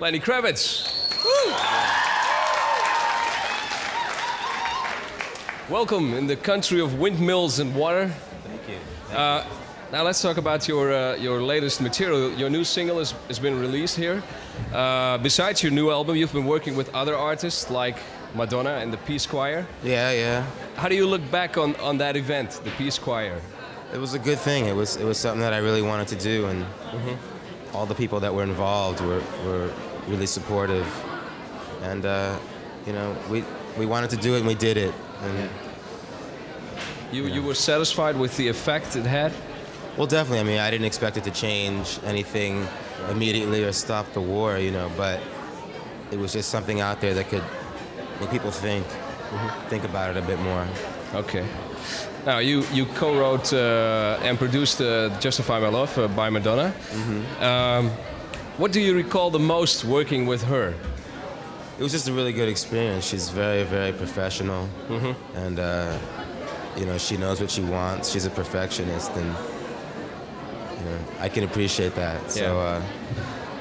Lenny Kravitz. Welcome in the country of windmills and water. Thank you. Now let's talk about your latest material. Your new single has been released here. Besides your new album, you've been working with other artists like Madonna and the Peace Choir. Yeah. How do you look back on that event, the Peace Choir? It was a good thing. It was something that I really wanted to do, and all the people that were involved were really supportive. And we wanted to do it, and we did it. And, You were satisfied with the effect it had? Well, definitely. I mean, I didn't expect it to change anything immediately or stop the war, but it was just something out there that could make people think about it a bit more. Okay. Now, you co-wrote and produced Justify My Love by Madonna. What do you recall the most working with her? It was just a really good experience. She's very, very professional, and she knows what she wants. She's a perfectionist, and I can appreciate that. So,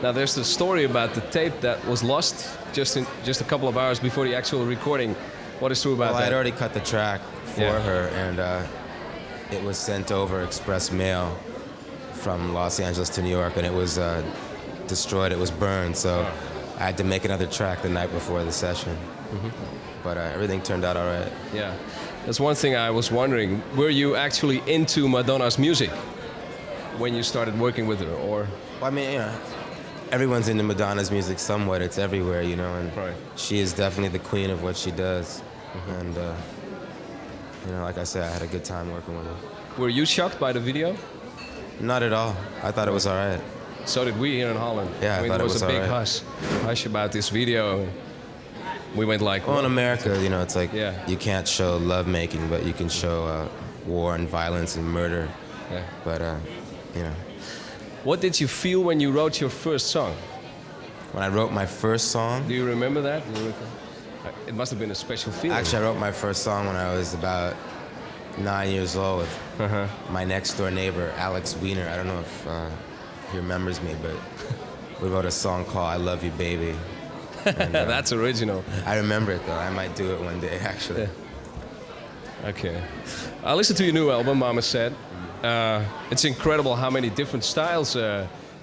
now there's the story about the tape that was lost just a couple of hours before the actual recording. What is true about that? I'd already cut the track for her, and it was sent over express mail from Los Angeles to New York, and it was destroyed. It was burned. So I had to make another track the night before the session. But everything turned out all right. Yeah. That's one thing I was wondering. Were you actually into Madonna's music when you started working with her, or? Well, I mean, everyone's into Madonna's music somewhat. It's everywhere, and she is definitely the queen of what she does. And, like I said, I had a good time working with her. Were you shocked by the video? Not at all. I thought it was all right. So did we here in Holland. Yeah, I thought there was a big right. hush about this video. We went like... Well, in America, it's like Yeah. you can't show lovemaking, but you can show war and violence and murder. Yeah. But, What did you feel when you wrote your first song? When I wrote my first song... Do you remember that? It must have been a special feeling. Actually, I wrote my first song when I was about 9 years old with my next-door neighbor, Alex Wiener. I don't know if he remembers me, but we wrote a song called I Love You, Baby. And, That's original. I remember it, though. I might do it one day, actually. Okay. I listened to your new album, Mama Said. It's incredible how many different styles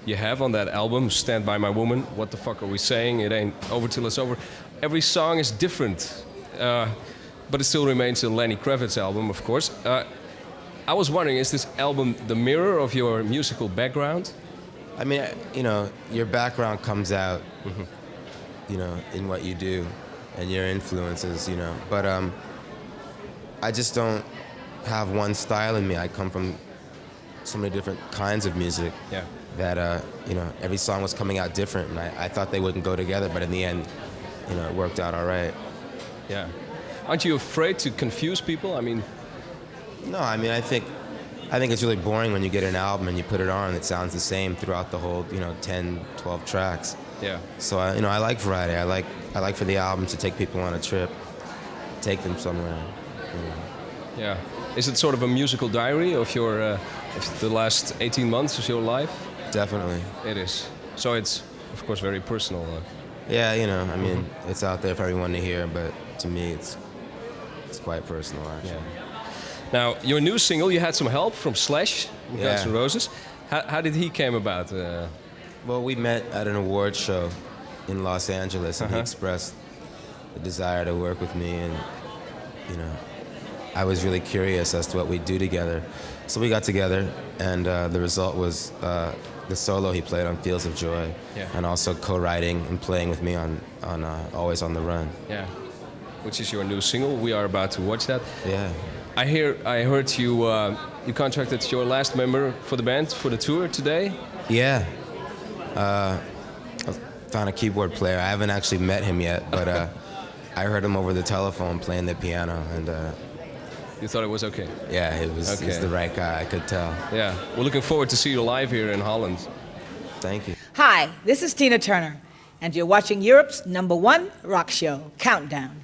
you have on that album. Stand By My Woman, What the Fuck Are We Saying? It Ain't Over Till It's Over. Every song is different, but it still remains a Lenny Kravitz album, of course. I was wondering, is this album the mirror of your musical background? I mean, your background comes out, in what you do and your influences, But I just don't have one style in me. I come from so many different kinds of music that, every song was coming out different. And I thought they wouldn't go together, but in the end, it worked out all right. Yeah. Aren't you afraid to confuse people? I mean... No, I mean, I think it's really boring when you get an album and you put it on and it sounds the same throughout the whole, 10, 12 tracks. Yeah. So, I like variety. I like for the album to take people on a trip, take them somewhere. Yeah. Is it sort of a musical diary of your of the last 18 months of your life? Definitely. It is. So it's, of course, very personal. Yeah, I mean, it's out there for everyone to hear, but to me, it's quite personal, actually. Yeah. Now, your new single, you had some help from Slash, Guns N' Roses. How did he came about? Well, we met at an award show in Los Angeles, and he expressed the desire to work with me, and, I was really curious as to what we'd do together. So we got together, and the result was the solo he played on Fields of Joy, and also co-writing and playing with me on Always on the Run. Yeah, which is your new single. We are about to watch that. Yeah. I heard you contracted your last member for the band for the tour today. Yeah. I found a keyboard player. I haven't actually met him yet, but I heard him over the telephone playing the piano, and you thought it was okay? Yeah, he's the right guy, I could tell. Yeah, we're looking forward to see you live here in Holland. Thank you. Hi, this is Tina Turner, and you're watching Europe's #1 rock show, Countdown.